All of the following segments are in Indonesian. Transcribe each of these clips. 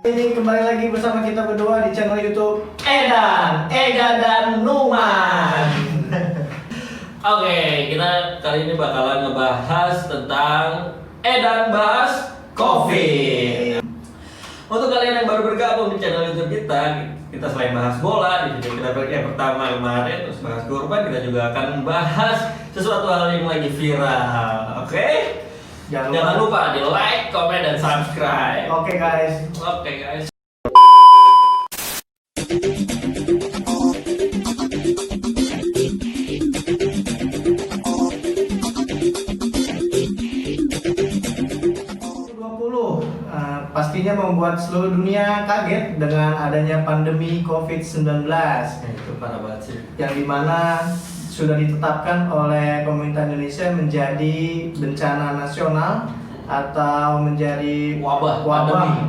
Ini kembali lagi bersama kita berdua di channel YouTube Ega dan Numan. Oke, kita kali ini bakalan ngebahas tentang Edan bahas COVID. Untuk kalian yang baru bergabung di channel YouTube kita selain bahas bola, di video kita yang pertama kemarin terus bahas kurban, kita juga akan membahas sesuatu hal yang lagi viral. Oke? Jangan lupa di like, komen, dan subscribe. Oke guys. Oke guys. Pastinya membuat seluruh dunia kaget dengan adanya pandemi COVID-19. Itu parah banget sih. Yang dimana sudah ditetapkan oleh pemerintah Indonesia menjadi bencana nasional atau menjadi wabah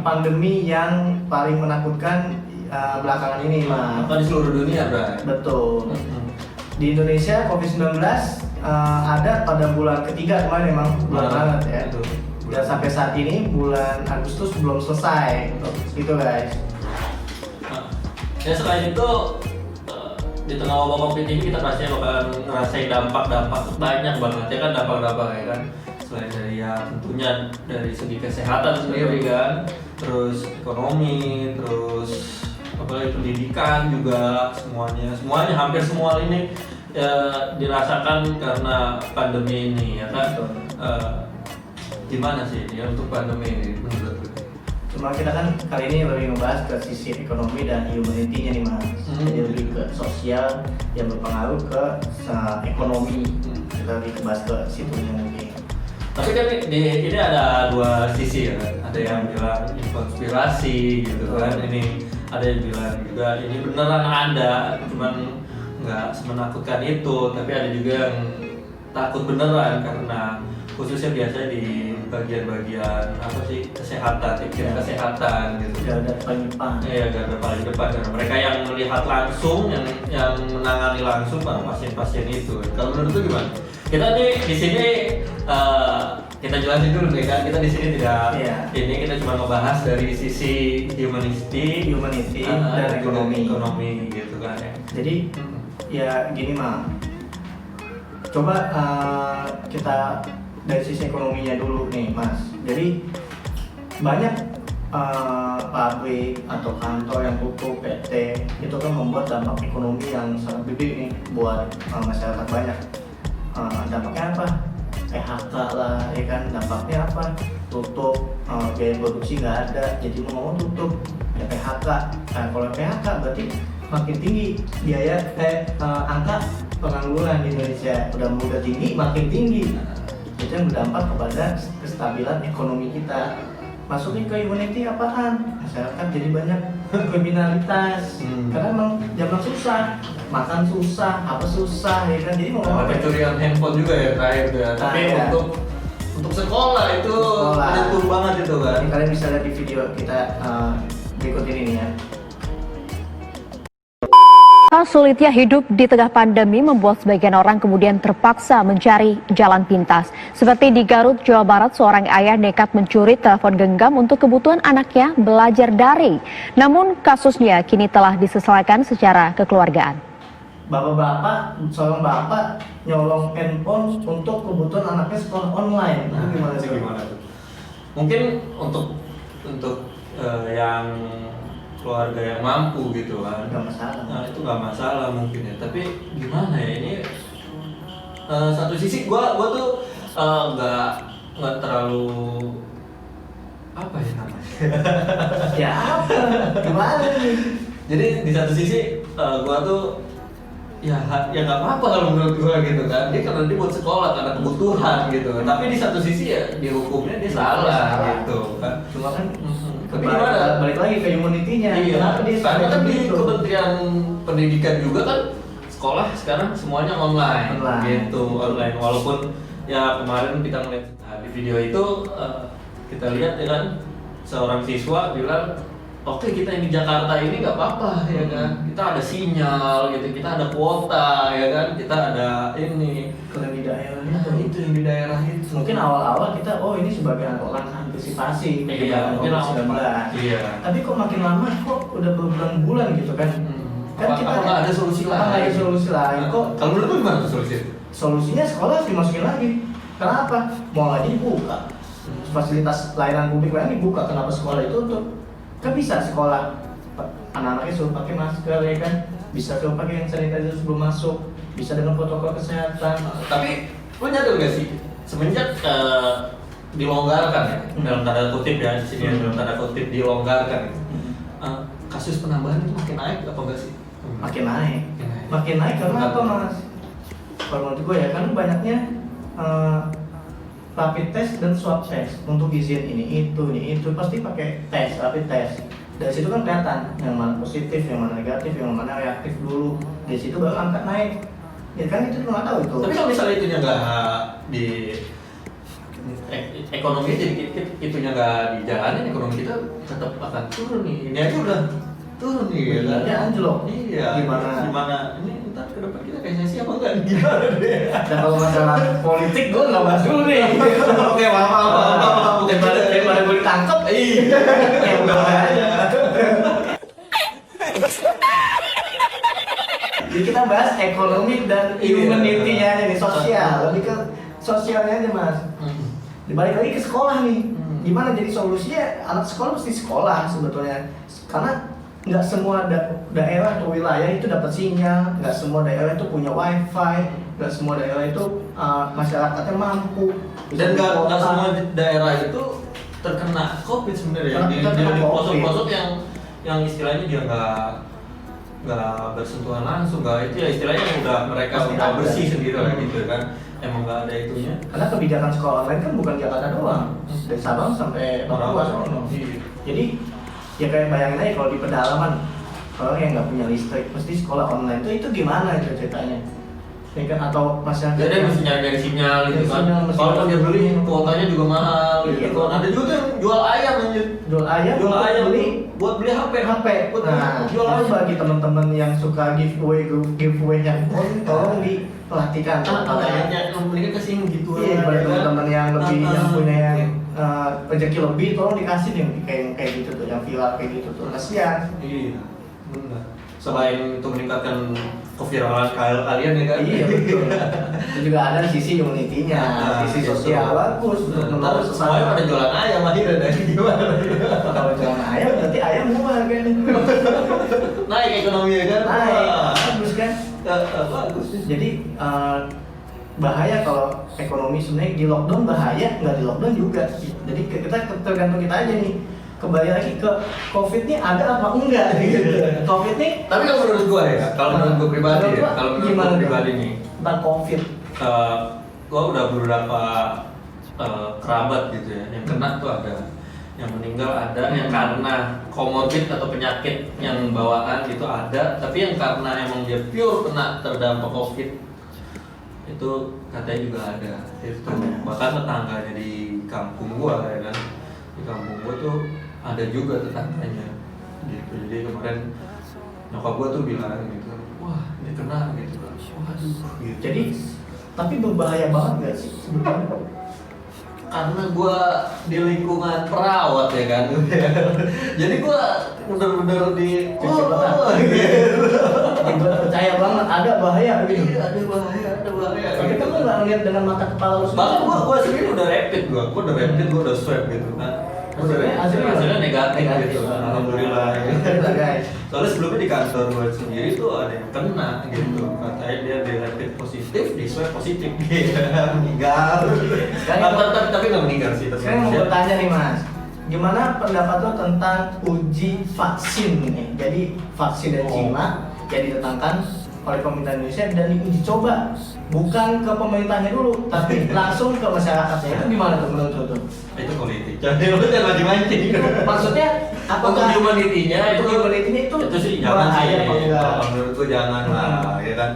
pandemi yang paling menakutkan belakangan ini, Mas. Apa di seluruh dunia, Bro? Betul. Di Indonesia COVID-19 ada pada bulan ketiga kemarin, memang bulan Maret ya. Dan sampai saat ini bulan Agustus belum selesai, gitu guys. Ya selain itu di tengah wabah COVID ini kita pasti bakalan ngerasain dampak banyak banget ya kan, dampak ya kan. Selain dari ya tentunya dari segi kesehatan sendiri kan, terus ekonomi, terus apalagi pendidikan juga, semuanya hampir semua ini dirasakan karena pandemi ini ya kan. Gimana sih ya untuk pandemi ini menurut gue? Cuma kita kan kali ini lebih membahas ke sisi ekonomi dan humanity-nya nih, Mas. Jadi lebih ke sosial yang berpengaruh ke ekonomi. Kita lebih bahas ke situnya nanti. Tapi kan ini ada dua sisi ya kan. Ada yang bilang ini konspirasi gitu kan. Ini ada yang bilang juga ini beneran ada, cuman nggak semenakutkan itu. Tapi ada juga yang takut beneran karena khususnya biasanya di bagian-bagian apa sih kesehatan, kesehatan gitu. Garda paling depan. Iya, garda paling depan karena mereka yang melihat langsung, yang menangani langsung para pasien-pasien itu. Kalau menurut itu gimana? Kita nih di sini kita jelasin dulu nih kan, kita di sini tidak ini kita cuma ngebahas dari sisi humanity dan ekonomi gitu kan ya. Jadi ya gini mah. Coba kita dari sisi ekonominya dulu nih, Mas. Jadi banyak pabrik atau kantor yang tutup, PT itu kan membuat dampak ekonomi yang sangat gede nih buat masyarakat banyak. Dampaknya apa? PHK lah, ya kan? Dampaknya apa? Tutup, biaya produksi nggak ada, jadi mau tutup, ya PHK. Nah, kalau PHK berarti makin tinggi biaya angka pengangguran di Indonesia. Udah tinggi, makin tinggi. Itu yang berdampak kepada kestabilan ekonomi kita. Masuknya ke humanity apaan? Masyarakat jadi banyak kriminalitas. Karena emang zaman susah, makan susah, apa susah ya kan. Jadi mau pencurian handphone juga ya terakhir tuh ya. Tapi untuk sekolah itu menyentuh banget itu kan. Ini kalian bisa lihat di video kita berikut ini nih ya. Sulitnya hidup di tengah pandemi membuat sebagian orang kemudian terpaksa mencari jalan pintas. Seperti di Garut, Jawa Barat, seorang ayah nekat mencuri telepon genggam untuk kebutuhan anaknya belajar daring. Namun kasusnya kini telah diselesaikan secara kekeluargaan. Seorang bapak nyolong handphone untuk kebutuhan anaknya sekolah online. Itu gimana sih? Mungkin untuk yang keluarga yang mampu gitu kan, nggak masalah. Nah itu nggak masalah mungkin ya, tapi gimana ya ini satu sisi gua tuh nggak terlalu apa ya namanya ya apa gimana nih, jadi di satu sisi gua tuh ya nggak apa-apa kalau menurut gua gitu kan, dia karena dia buat sekolah karena kebutuhan gitu kan. Tapi di satu sisi ya di hukumnya dia salah gitu kan. Cuma kan tapi gimana? Balik lagi ke humanity-nya. Iya, karena kan di Kementerian Pendidikan juga kan sekolah sekarang semuanya online. Gitu, online. Walaupun ya kemarin kita ngeliat di video itu kita lihat ya kan seorang siswa bilang oke, kita yang di Jakarta ini nggak apa-apa ya kan, kita ada sinyal gitu, kita ada kuota ya kan, kita ada ini. Kalau di daerah Nah, itu yang di daerah itu. mungkin awal-awal kita ini sebagai langkah antisipasi penyebaran mungkin COVID-19. Iya. Tapi kok makin lama kok udah berbulan-bulan gitu kan? Kan kita apa nggak ada solusi apa nggak ada solusi lain kok? Kalau menurut lu gimana tuh solusi? Solusinya sekolah harus dimasukin lagi. Kenapa? Mau aja dibuka. Fasilitas layanan publik lain dibuka. Kenapa sekolah itu tutup? Kan bisa sekolah anak-anaknya suruh pakai masker ya kan? Bisa suruh pakai hand sanitizer sebelum masuk. Bisa dengan protokol kesehatan. Tapi lu nyadar gak sih semenjak dilonggarkan ya, dalam tanda kutip ya di sini dalam tanda kutip dilonggarkan kasus penambahan itu makin naik apa enggak sih? Makin naik. Makin naik karena apa mas? Kalau menurut gue ya kan banyaknya rapid test dan swab test untuk izin ini itu pasti pakai tes rapid test. Dari situ kan kelihatan yang mana positif, yang mana negatif, yang mana reaktif dulu. Dari situ baru angka naik. Ya kan itu nggak tahu itu. Tapi kalau misalnya itunya nggak di ekonomi jadi itunya nggak dijalanin, ekonomi kita tetap akan turun nih. Ini aja udah turun nih ya. Ya anjlok. Iya. Gimana? Ini ntar ke depan kita kayak siapa enggak nih? Gimana deh? Dan kalau masalah politik gue nggak bahas dulu nih. Oke, maaf. Daripada gue ditangkap, ya udah aja. Jadi kita bahas ekonomi dan humanity-nya aja nih, sosial. Lebih ke sosialnya aja mas. Dibalik lagi ke sekolah nih. Gimana jadi solusinya? Anak sekolah mesti sekolah sebetulnya. Karena nggak semua daerah atau wilayah itu dapat sinyal, nggak semua daerah itu punya wifi, nggak semua daerah itu masyarakatnya mampu. Dan nggak semua daerah itu terkena COVID sebenarnya. Di pelosok-pelosok yang istilahnya dia nggak bersentuhan langsung, nggak itu ya istilahnya yang udah mereka udah bersih sendiri lah gitu kan. Emang nggak ada itunya. Karena kebijakan sekolah online kan bukan Jakarta doang, dari Sabang sampai Papua sono. Jadi ya kayak bayangin aja kalau di pedalaman orang yang nggak punya listrik, mesti sekolah online itu gimana itu ceritanya? Ya kan atau masyarakat Jadi mesti nyari sinyal gitu kan. Sinyal, mesti Kalau dia beli nyari. kuotanya juga mahal Iya. gitu kan. Ada juga tuh yang jual ayam anjir. jual ayam Beli buat beli HP. Nah, jual itu ayam. bagi teman-teman yang suka giveaway handphone, tolong diperhatikan. Makanya mendingan kasih gitu. Iya, bagi teman-teman yang lebih yang punya yang Iya. rezeki lebih, tolong dikasih yang kayak gitu tuh, yang viral kayak gitu tuh. Kasihan. Iya, benar. Selain itu meningkatkan keviralan kalian ya kan? Iya betul. Itu juga ada sisi unity-nya, sisi gitu. sosial bagus untuk Ntar menolong semuanya pada sesama. jualan ayam akhirnya dari gimana? Kalau jualan ayam berarti ayam murah harganya. Naik ekonomi ya kan? Naik, Wah. bagus kan? Bagus. Jadi bahaya kalau ekonomi sebenarnya di lockdown bahaya, nggak di lockdown juga. Jadi kita tergantung kita aja nih. Kembali lagi ke COVID ini ada apa enggak gitu. COVID ini Tapi kalau menurut gua ya, kalau menurut gua pribadi ya, kalau menurut gimana gua tuh? pribadi nih, tentang COVID. gua udah beberapa kerabat gitu ya, yang kena tuh ada, yang meninggal ada, yang karena komorbid atau penyakit yang bawaan itu ada, tapi yang karena emang dia pure kena terdampak COVID itu katanya juga ada. Itu bahkan tetangganya di kampung gua ya kan, di kampung gua tuh ada juga tetangganya gitu. Jadi kemarin nyokap gua tuh bilang gitu, wah ini kena gitu kan, waduh gitu. Jadi tapi berbahaya banget nggak sih sebetulnya? Karena gua di lingkungan perawat ya kan, jadi gua bener-bener di Cuci otak. gitu. Gue percaya banget ada bahaya gitu. Iya, ada bahaya. Tapi kamu nggak ngeliat dengan mata kepala lu Bahkan gua sendiri udah rapid, gua udah rapid, gua udah swab gitu kan. Hasilnya negatif gitu. Alhamdulillah. Alhamdulillah guys. Soalnya sebelumnya di kantor gue sendiri tuh ada yang kena gitu. Katanya dia di rapid positif, di swab positif gitu. Meninggal. Tapi nggak meninggal sih. Sekarang mau bertanya nih mas, gimana pendapat lo tentang uji vaksin nih? Jadi vaksin dari Cina yang ditetangkan oleh pemerintah Indonesia dan diuji coba, bukan ke pemerintahnya dulu, tapi langsung ke masyarakatnya. Itu gimana tuh menurut lo tuh? Itu politik. Jadi lu jangan mancing-mancing. Maksudnya Untuk humanity-nya itu humanity-nya itu sih jangan sih. bahaya apa enggak? Kalau menurutku jangan lah, ya kan.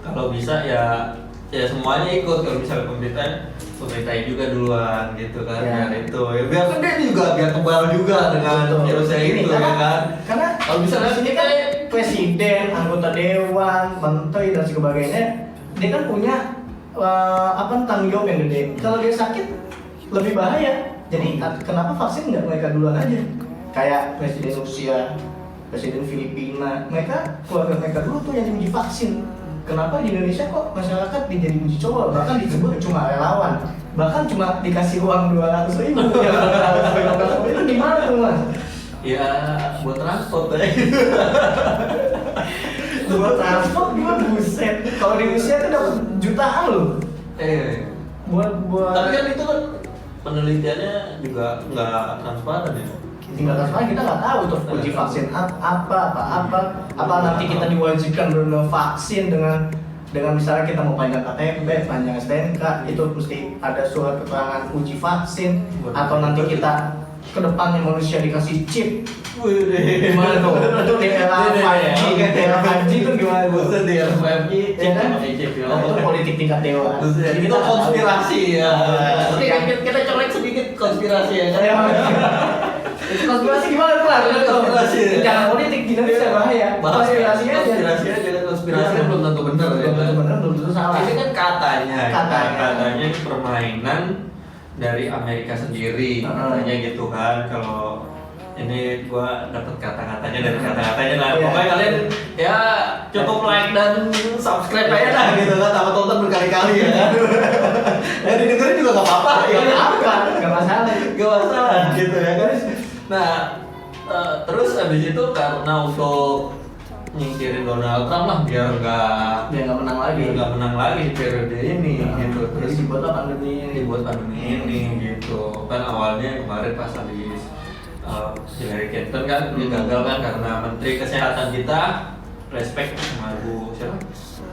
Kalau bisa ya semuanya ikut. Kalau misalnya pemerintah pemerintahin juga duluan gitu kan, Ya. biar itu ya, biar kan dia juga biar kebal juga dengan Betul. virusnya Ini itu ya kan. Karena Kalau misalnya ini kita kan presiden, anggota dewan, menteri dan sebagainya, dia kan punya tanggung jawab yang gede. Kalau dia sakit lebih bahaya. Jadi kenapa vaksin nggak mereka duluan aja? Kayak presiden Rusia, presiden Filipina, keluarga mereka dulu tuh yang diuji vaksin. Kenapa di Indonesia kok masyarakat dijadi uji coba, bahkan disebut cuma relawan, bahkan cuma dikasih uang 200.000 itu gimana tuh mas? ya buat transport ya. Buat transport gimana buset? Kalau di Rusia tuh dapat jutaan loh. Buat Tapi kan itu kan penelitiannya juga nggak transparan ya. tinggal transparan, kita nggak tahu tuh uji vaksin apa nanti kita diwajibkan benar vaksin dengan misalnya kita mau panjang KTP, panjang STNK, itu mesti ada surat keterangan uji vaksin, atau nanti kita ke depannya manusia dikasih chip. Gimana tuh? Itu di era 5G kan, di era 5G itu gimana tuh? Buset di era 5G, Ya kan? pakai chip ya. Nah, itu politik tingkat dewa. Buset, Jadi itu kita nggak tahu. konspirasi ya. Tapi Yang- kita colek sedikit konspirasi ya kan. Itu konspirasi gimana tuh? Konspirasi. Jangan politik di Indonesia bahaya. Konspirasi aja. Konspirasi aja, konspirasi kan belum tentu benar ya. Belum tentu benar, belum tentu salah. Ini kan katanya Katanya. ini permainan dari Amerika sendiri, katanya gitu kan. Kalau ini gua dapat kata-katanya dari kata-katanya lah. Iya. Pokoknya kalian ya cukup like dan subscribe aja lah gitu kan, sama tonton berkali-kali ya kan. Ya didengerin juga gak apa-apa ya. Apa? Gak masalah. Gak masalah gitu ya kan. Nah, terus habis itu karena untuk nyingkirin Donald Trump lah biar Nggak menang lagi. menang lagi di periode ini gitu. Terus dibuat pandemi ini. dibuat pandemi ini gitu kan. Awalnya kemarin pas habis Hillary Clinton kan dia gagal kan karena Menteri Kesehatan kita respect sama Bu siapa?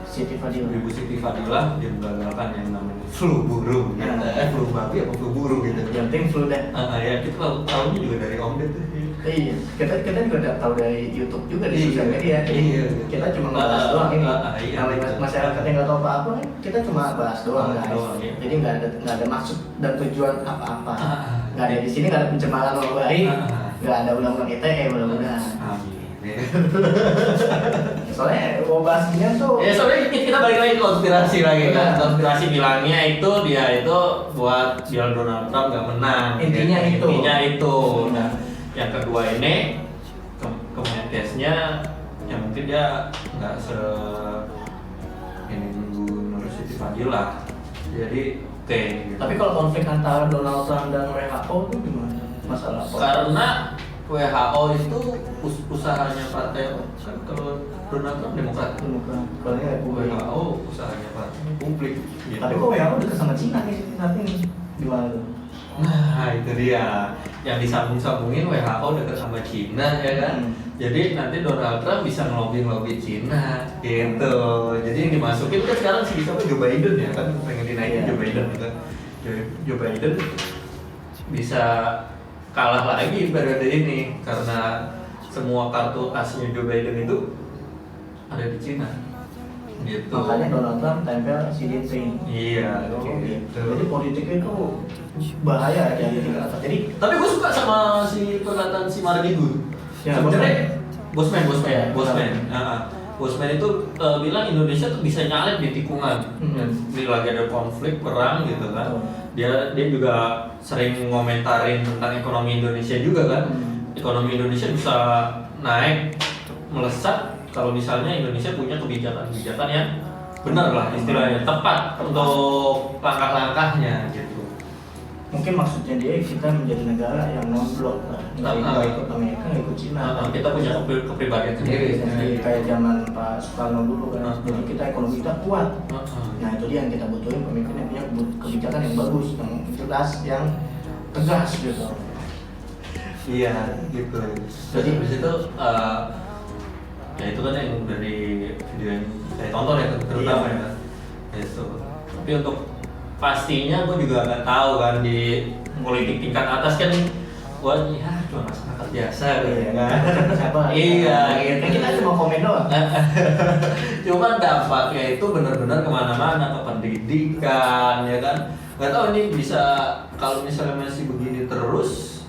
Siti Fadila. Ibu Siti Fadila dia menggagalkan yang namanya flu burung gitu. Nah. Flu babi apa flu burung gitu. Yang penting flu deh. Ya kita tahunya juga dari Om Ded tuh. Iya, kita juga udah tahu dari YouTube juga di Iya. sosial media. Jadi Iya. kita cuma ngebahas doang ini. Iya, Namanya betul. masyarakat yang nggak tahu apa-apa, kita cuma bahas doang Bahas guys. doang, iya. Jadi nggak ada maksud dan tujuan apa-apa. Ah. Nggak ada di sini, nggak ada pencemaran nama baik, Ah. nggak ada undang-undang ITE mudah-mudahan. Amin. Soalnya mau bahas ginian tuh. Ya sebenarnya kita balik lagi ke konspirasi lagi kan. Iya. Konspirasi bilangnya itu dia itu buat biar Donald Trump gak menang. Intinya Ya, itu. Intinya itu. Hmm. Nah, yang kedua ini Kemenkesnya ya mungkin dia nggak ini nunggu Nur Siti Fadila. Jadi oke. Gitu. Tapi kalau konflik antara Donald Trump dan WHO itu gimana? Masalah apa? Karena WHO itu usahanya partai kan, kalau Donald Trump Demokrat. Kalau ini Republik. WHO usahanya partai publik. Gitu. Tapi kok WHO dekat sama Cina nih saat ini? Gimana tuh? Nah itu dia yang disambung-sambungin WHO dekat sama Cina ya kan. Jadi nanti Donald Trump bisa ngelobi Cina gitu. Jadi yang dimasukin kan sekarang si siapa Joe Biden ya kan pengen dinaikin Iya. Joe Biden kan. Joe Biden bisa kalah lagi periode ini karena semua kartu asnya Joe Biden itu ada di Cina. Gitu. Makanya Donald Trump tempel Xi Jinping. Iya, Oh, gitu. Jadi politiknya itu bahaya jadi tingkat atas. Jadi Tapi gue suka sama si perkataan si Mardigu. Ya, Sebenarnya Bosman. Ya, Bosman itu bilang Indonesia tuh bisa nyalip di tikungan. Hmm. Ini lagi ada konflik perang gitu kan. Betul. Dia juga sering ngomentarin tentang ekonomi Indonesia juga kan. Ekonomi Indonesia bisa naik melesat kalau misalnya Indonesia punya kebijakan-kebijakan yang benar lah istilahnya, tepat untuk langkah-langkahnya gitu. mungkin maksudnya dia kita menjadi negara yang non blok lah, nggak ikut Amerika, nggak ikut Cina. Kita punya kepribadian sendiri. Sendiri kayak zaman Pak Soekarno dulu kan. Jadi kita ekonomi kita kuat. Nah itu dia yang kita butuhin, pemimpin yang punya kebijakan yang bagus, yang jelas, yang tegas gitu. Iya, gitu. Jadi habis itu ya itu kan yang dari video yang saya tonton ya terutama ya. Gitu. Tapi untuk pastinya gue juga nggak tahu kan di politik tingkat atas kan gua ya cuma masyarakat biasa gitu ya kan. Siapa? Iya, Kan kita cuma komen doang. Cuma dampaknya itu benar-benar kemana-mana, ke pendidikan ya kan, nggak tahu ini bisa kalau misalnya masih begini terus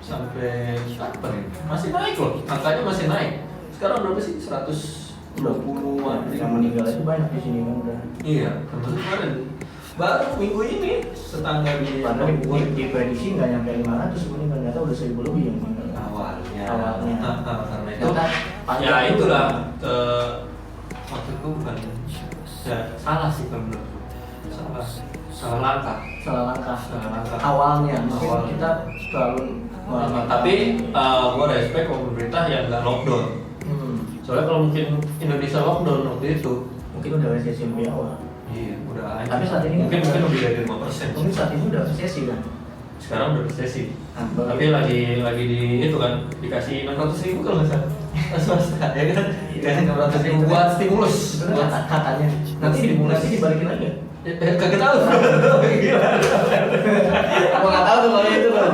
sampai kapan ya? Masih naik loh, angkanya masih naik. Sekarang berapa sih? 120-an. Yang meninggal itu banyak di sini kan udah. Iya, termasuk kemarin. Baru minggu ini tetangga di Padahal di prediksi nggak nyampe 500 sebenarnya, ternyata udah 1000 lebih yang meninggal. awalnya. Karena itu Ternyata ya itulah waktu itu bukan ya, salah sih kalau menurutku. Salah langkah. salah langkah. Salah langkah. Awalnya mungkin Awalnya. kita terlalu Tapi gue respect sama pemerintah yang nggak lockdown. Soalnya kalau mungkin Indonesia lockdown waktu itu, mungkin udah resesi lebih awal. iya udah aja. Tapi saat ini mungkin kan lebih dari 5%. Mungkin saat ini udah resesi kan. Sekarang udah resesi. Nah, Tapi lagi di itu kan dikasih 600.000 kalau nggak salah. Swasta ya kan dikasih 600.000 buat stimulus. itu Buat kan katanya nanti dibalikin lagi ya. kagak tahu. Gila. Aku nggak tahu tuh kalau itu tuh.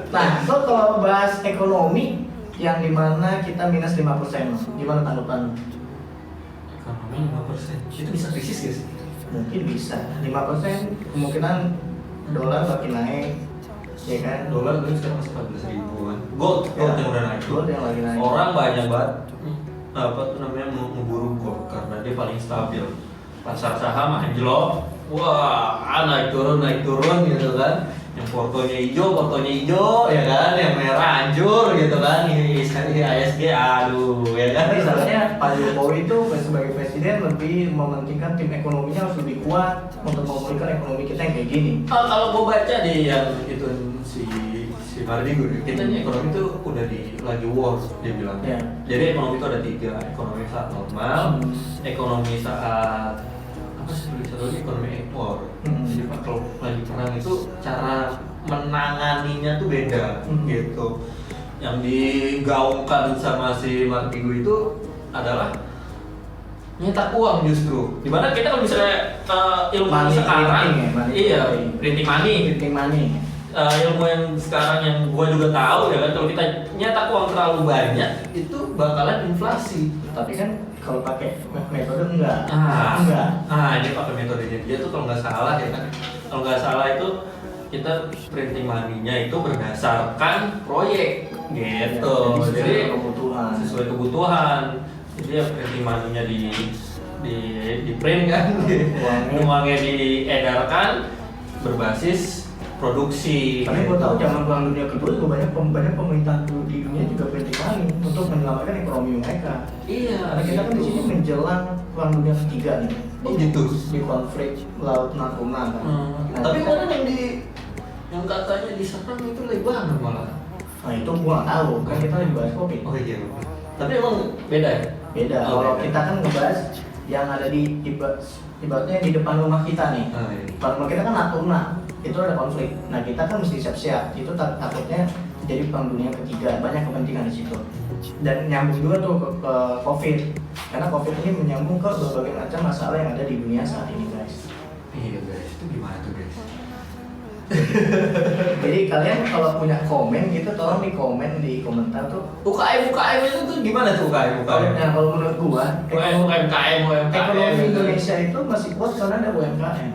Nah, so kalau bahas ekonomi yang dimana kita minus 5%, gimana tanggapan? Ekonomi 5%. Itu bisa krisis guys. Mungkin bisa 5%, kemungkinan dolar makin naik, ya kan? Dolar tuh sekarang masih 14.000-an. Gold yang udah naik. Gold yang lagi naik. Orang banyak banget apa tuh namanya memburu gold karena dia paling stabil. Pasar saham anjlok, wah naik turun gitu kan. Yang fotonya hijau ya kan, yang merah hancur gitu kan. Ini ISG aduh ya kan. Tapi sebenarnya Pak Jokowi itu sebagai presiden lebih mementingkan tim ekonominya harus lebih kuat untuk memulihkan ekonomi kita yang kayak gini. Kalau gue baca di yang itu si Mardigu, kita nih ekonomi itu udah lagi war dia bilang. Ya. Jadi ekonomi itu ada 3, ekonomi saat normal, ekonomi saat apa sih satu lagi ekonomi ekspor. Jadi Pak kalau lagi perang itu cara menanganinya tuh beda gitu. Yang digaungkan sama si Mardigu itu adalah nyetak uang justru. Dimana kita kalau misalnya ilmu Money sekarang, printing ya, money iya printing. printing money. Ilmu yang sekarang yang gua juga tahu ya kan, kalau kita nyetak uang terlalu banyak itu bakalan inflasi. Tapi kan kalau pakai metode enggak. Ini pakai metodenya dia tuh kalau nggak salah ya kan, kalau nggak salah itu kita printing money-nya itu berdasarkan proyek gitu. Jadi sesuai kebutuhan. Jadi ya printing money-nya di print kan, uangnya diedarkan berbasis produksi. Karena gue tahu zaman perang dunia kedua juga banyak pemerintah di dunia juga printing money untuk menyelamatkan ekonomi mereka. Iya. Karena kita kan di sini menjelang perang dunia ketiga nih. Oh gitu. Di konflik laut Natuna kan. Nah, Tapi kita- kan yang katanya diserang itu Lebanon malah. Nah itu gua nggak tahu, kan kita lagi bahas COVID. Oh iya. Tapi emang beda ya? Beda. Oh, Kalau beda. kita kan ngebahas yang ada di ibaratnya di depan rumah kita nih. Iya. Depan rumah kita kan Natuna, itu ada konflik. Nah kita kan mesti siap-siap. Itu takutnya jadi perang dunia ketiga, banyak kepentingan di situ. Dan nyambung juga tuh ke COVID. Karena COVID ini menyambung ke berbagai macam masalah yang ada di dunia saat ini, guys. Iya guys, itu gimana tuh guys? Jadi kalian kalau punya komen gitu, tolong di komen di komentar tuh. UKM itu tuh gimana tuh UKM? Nah kalau menurut gua, UMKM. ekonomi Indonesia itu masih kuat karena ada UMKM.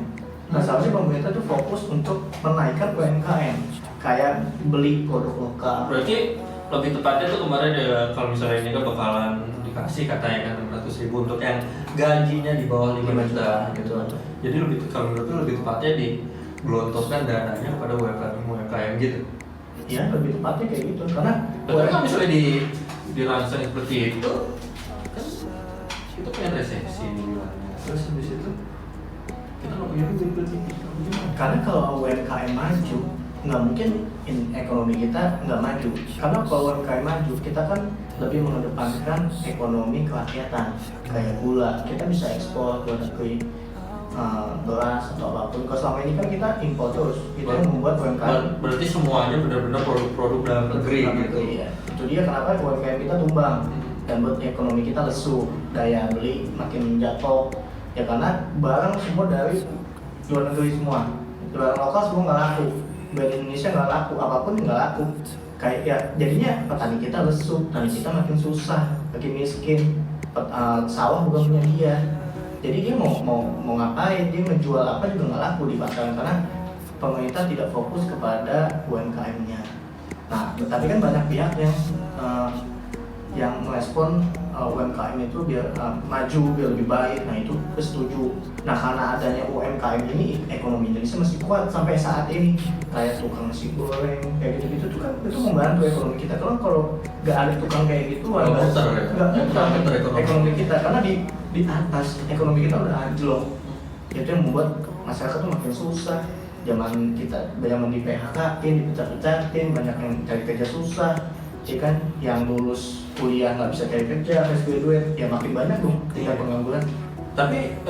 Nah seharusnya pemerintah tuh fokus untuk menaikkan UMKM, kayak beli produk lokal. Berarti lebih tepatnya tuh kemarin ya, kalau misalnya ini kan bakalan dikasih katanya kan 600.000 untuk yang gajinya di bawah 5 juta gitu. Jadi kalau menurut lebih tepatnya digelontorkan dananya kepada UMKM gitu. Iya lebih tepatnya kayak gitu karena Tapi kalau misalnya dirancang seperti itu kan kita pengen resesi bilangnya. Terus habis itu kita nggak punya duit berarti. karena kalau UMKM maju nggak mungkin ekonomi kita nggak maju. Karena kalau UMKM maju kita kan lebih mengedepankan ekonomi kerakyatan kayak gula, kita bisa ekspor ke negeri, beras atau apapun. Kalau selama ini kan kita impor terus, itu yang membuat UMKM. Berarti semuanya benar-benar produk-produk dalam negeri gitu. Iya. Itu dia kenapa UMKM kita tumbang dan buat ekonomi kita lesu, daya beli makin jatuh. Ya karena barang semua dari luar negeri semua, barang lokal semua nggak laku, barang Indonesia nggak laku, apapun nggak laku. Kayak ya jadinya petani kita lesu, petani kita makin susah, makin miskin. Sawah bukan punya dia. Jadi dia mau ngapain, dia menjual apa juga nggak laku di pasaran karena pemerintah tidak fokus kepada UMKM-nya. Nah, tapi kan banyak pihak yang merespon UMKM itu biar maju, biar lebih baik. Nah itu setuju. Nah karena adanya UMKM ini ekonomi Indonesia masih kuat sampai saat ini. Kayak tukang nasi goreng kayak gitu-gitu tuh kan itu membantu ekonomi kita. Kalau nggak ada tukang kayak gitu, nggak ekonomi kita karena di atas ekonomi kita udah anjlok. Itu yang membuat masyarakat tuh makin susah. Zaman di PHK-in, dipecat-pecatin, banyak yang cari kerja susah, ya kan? Yang lulus kuliah nggak bisa cari kerja, fresh graduate, ya makin banyak dong tingkat pengangguran. Tapi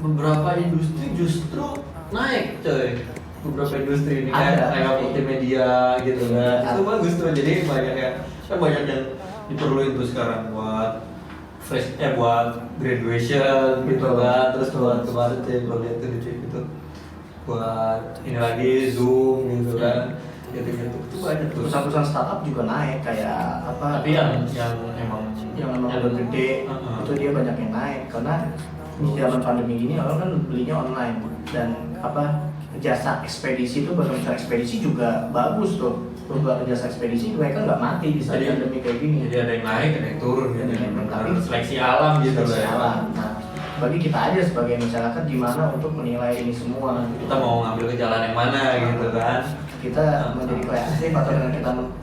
beberapa industri justru naik, coy. Beberapa industri ini kayak multimedia gitu kan. Itu bagus tuh. Jadi banyak yang diperluin tuh sekarang buat buat graduation gitu kan. Terus buat kemarin kalau lihat tuh di TV itu buat ini lagi Zoom gitu kan. Gitu-gitu itu banyak tuh. Perusahaan-perusahaan startup juga naik kayak apa? Tapi yang emang udah gede itu dia banyak yang naik karena di zaman pandemi gini orang kan belinya online dan jasa ekspedisi itu jasa ekspedisi juga bagus tuh. Beberapa jasa ekspedisi mereka nggak mati di saat pandemi kayak gini. Jadi ada yang naik, ada yang turun gitu. Tapi seleksi alam gitu seleksi alam. Nah, bagi kita aja sebagai masyarakat gimana untuk menilai ini semua. Kita mau ngambil ke jalan yang mana gitu kan. Kita menjadi kreatif atau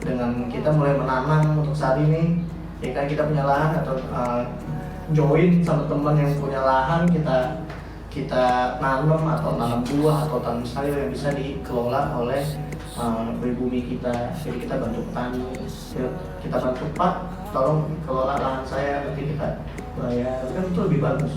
dengan kita mulai menanam untuk saat ini, ya kan kita punya lahan atau join sama teman yang punya lahan, kita nanam atau nanam buah atau tanam sayur yang bisa dikelola oleh pribumi kita. Jadi kita bantu petani, kita bantu Pak, tolong kelola lahan saya, nanti kita bayar, kan itu lebih bagus.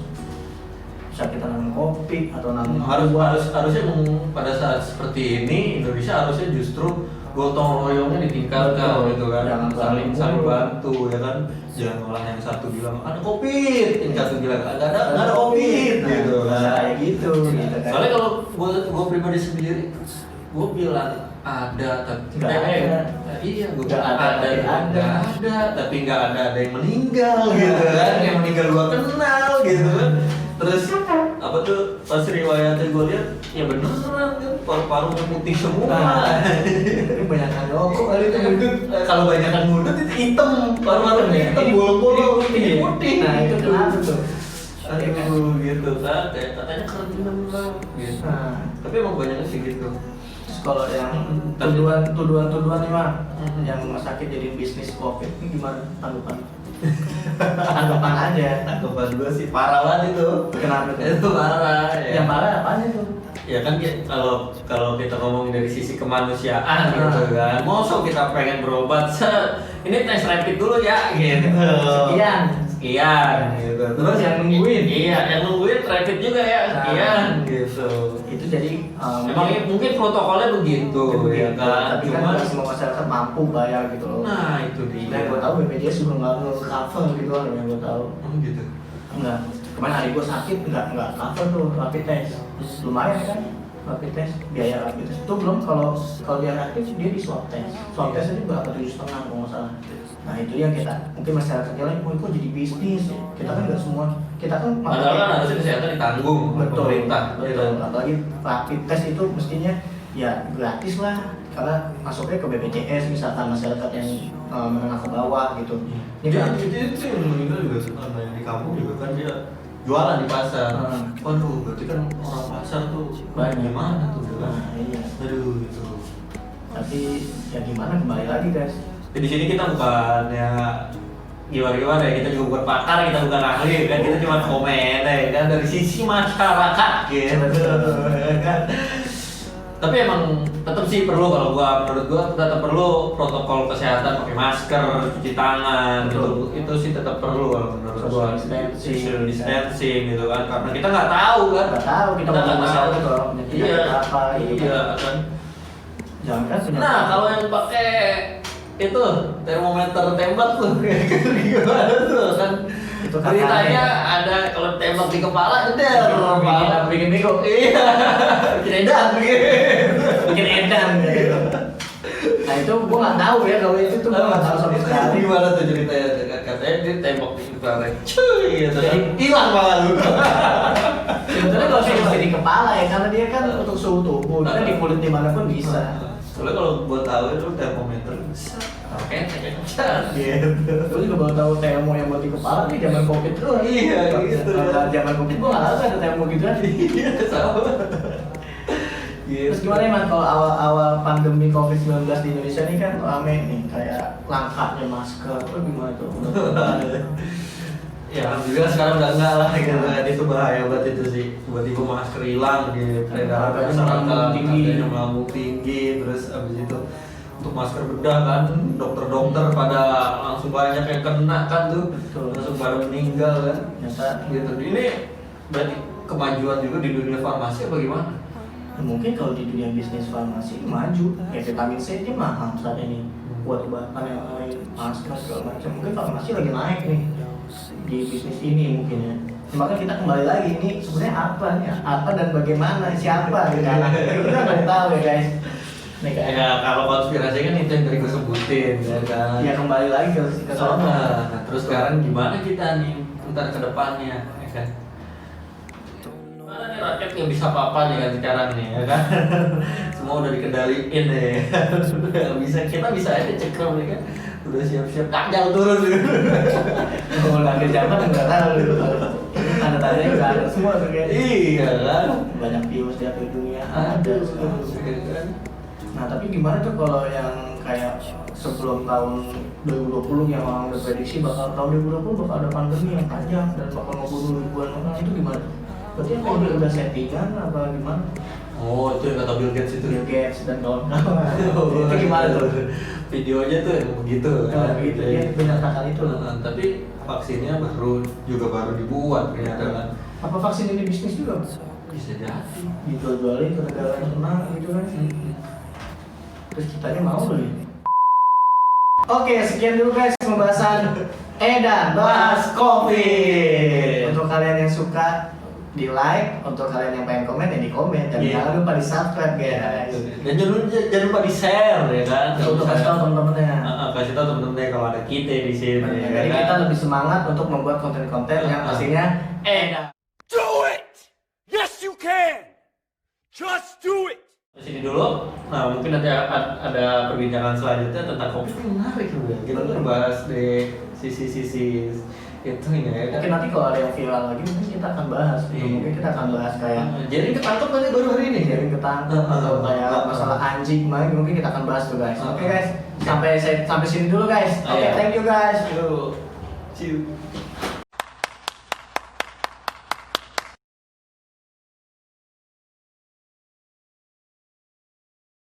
Bisa kita nanam kopi atau nanam harusnya pada saat seperti ini Indonesia harusnya justru gotong royongnya ditingkatkan gitu kan, saling bantu ya kan, jangan malah yang satu bilang ada covid, yang satu bilang nggak ada covid gitu kan, kayak gitu kan. Soalnya kalau gue pribadi sendiri gue bilang ada tapi nggak ada. Iya, gue nggak ada tapi nggak ada yang meninggal gitu kan, yang meninggal gue kenal gitu kan. Terus apa tuh pas riwayatnya gue lihat ya beneran kan paru-parunya putih semua. Ini banyak rokok kali itu ngudut. Kalau banyakan ngudut itu hitam, paru-parunya hitam, bolong-bolong ini putih. Nah itu kenapa tuh? Aduh gitu kan, kayak katanya keren bener gitu. Nah, Tapi emang banyaknya sih gitu. terus kalau yang tuduhan nih mah, yang rumah sakit jadi bisnis covid ini gimana tanggapan? Tanggapan aja. Tanggapan gue sih parah banget itu. Kenapa tuh? Itu parah ya. Yang parah apanya tuh? Ya kan kalau kita ngomongin dari sisi kemanusiaan gitu kan, mosok kita pengen berobat, ini tes rapid dulu ya gitu. Sekian gitu. Terus yang nungguin? Iya, yang nungguin rapid juga ya, sekian gitu. Itu jadi Emang mungkin protokolnya begitu ya kan. Tapi kan nggak semua masyarakat mampu bayar gitu loh. Nah itu dia. Yang gue tahu BPJS juga nggak nge-cover gitu kan, yang gue tahu. Gitu. Enggak. Kemarin adik gue sakit nggak cover tuh rapid test. Lumayan kan rapid test, biaya rapid test itu belum kalau dia rapid dia di swab test. Swab test itu berapa 7,5 kalau nggak salah. Nah itu yang kita mungkin masyarakatnya lain, kok jadi bisnis ya? Kita kan nggak semua, kita kan padahal kan harusnya kesehatan ditanggung oleh pemerintah. Betul. Apalagi rapid test itu mestinya ya gratis lah, karena masuknya ke BPJS misalkan masyarakat yang menengah ke bawah gitu. Ini kan Itu yang meninggal juga karena yang di kampung juga kan dia jualan di pasar. Waduh, berarti kan orang pasar tuh banyak. Gimana tuh kan? Nah, iya. Aduh gitu. Tapi ya gimana, kembali lagi guys. Di sini kita bukannya gimana ya, kita juga bukan pakar, kita bukan ahli kan, kita cuma komen ya kan dari sisi masyarakat gitu kan. Tapi emang tetap sih perlu, menurut gua tetap perlu protokol kesehatan, pakai masker, cuci tangan itu sih tetap perlu kalau menurut gua. Social distancing gitu kan, karena kita nggak tahu kan. Nggak tahu kita mau masalah kalau penyakitnya apa gitu. Iya kan. Jangan kan penyakit. Nah kalau yang pakai itu termometer tembak tuh gimana tuh kan, Itu beritanya ada kalau tembak di kepala jeder bikin bego. iya bikin edan gitu. Bikin edan gitu. Nah Nah itu gue nggak tahu ya kalau itu tuh gue nggak tahu sama sekali. Gimana tuh ceritanya? Katanya dia tembok di infrared, cuy gitu kan. Hilang malah lu. Sebetulnya kalau sih di kepala ya, karena dia kan untuk suhu tubuh, dia di kulit dimanapun bisa. Soalnya kalau buat tahu itu termometer bisa. Oke, Gitu. Gue juga baru tahu termo yang buat di kepala nih zaman covid tuh. Iya, gitu. Zaman covid gue nggak tahu ada termo gitu kan. Iya, sama. Terus gimana ya mas, kalau awal-awal pandemi COVID-19 di Indonesia ini kan rame nih, kayak langkanya masker, gimana tuh? Ya alhamdulillah sekarang udah enggak lah gitu kan, itu bahaya banget itu sih. Tiba-tiba masker hilang di peredaran masyarakat, harganya melambung tinggi, terus abis itu untuk masker bedah kan, dokter-dokter pada langsung banyak yang kena kan tuh, langsung pada meninggal kan. Nyata gitu. Ini berarti kemajuan juga di dunia farmasi apa gimana? Ya, mungkin kalau di dunia bisnis farmasi maju, ya vitamin C aja mahal saat ini, buat bahan yang lain, masker segala macam. Mungkin farmasi lagi naik nih di bisnis ini mungkin ya. Maka kita kembali lagi ini sebenarnya apa nih, apa dan bagaimana, siapa gitu kan? Kita nggak tahu ya guys. Nih kayak Ya kalau konspirasi kan itu yang tadi gue sebutin ya kan. ya kembali lagi ke sana. Nah, terus sekarang gimana kita nih ntar ke depannya ya kan? Mana nih rakyat nggak bisa apa-apa nih kan sekarang nih ya kan? Semua udah dikendaliin deh. Kita bisa aja cekrem nih kan. Udah siap-siap kagak turun gitu. Kalau lagi zaman nggak tahu gitu. Tanda-tandanya nggak ada semua tuh kayak. Iya kan? Banyak virus di akhir dunia ada semua. Kan? Nah tapi gimana tuh kalau yang kayak sebelum tahun 2020 yang orang udah prediksi bakal tahun 2020 bakal ada pandemi yang panjang dan bakal ngebunuh ribuan orang, itu gimana? Berarti apa udah settingan apa gimana? Oh itu yang kata Bill Gates itu. Bill Gates dan kawan-kawan. Itu gimana tuh? Videonya tuh yang begitu. Nah, begitu dia menyatakan itu. Tapi vaksinnya baru dibuat ternyata kan. Apa vaksin ini bisnis juga? Bisa jadi. Dijual-jualin ke negara yang senang gitu kan? Terus kitanya mau beli. Oke, sekian dulu guys pembahasan Edan bahas COVID. Untuk kalian yang suka di like, untuk kalian yang pengen komen ya di komen, dan jangan lupa di subscribe guys. Dan jangan lupa di share ya kan. Untuk kasih tahu teman-temannya. Kasih tahu teman-temannya kalau ada kita di sini. Jadi kita lebih semangat untuk membuat konten-konten yang pastinya Edan. Do it! Yes, you can! Just do it! Di sini dulu. Nah mungkin nanti ada perbincangan selanjutnya tentang COVID ini menarik juga. Kita tuh bahas di sisi-sisi itu ya. Mungkin nanti kalau ada yang viral lagi mungkin kita akan bahas. Mungkin kita akan bahas kayak jadi ketangkep nanti baru hari ini. jaring ketangkep atau kayak masalah anjing kemarin, mungkin kita akan bahas tuh guys. Oke guys, sampai sini dulu guys. Oke, thank you guys. Yo, see you.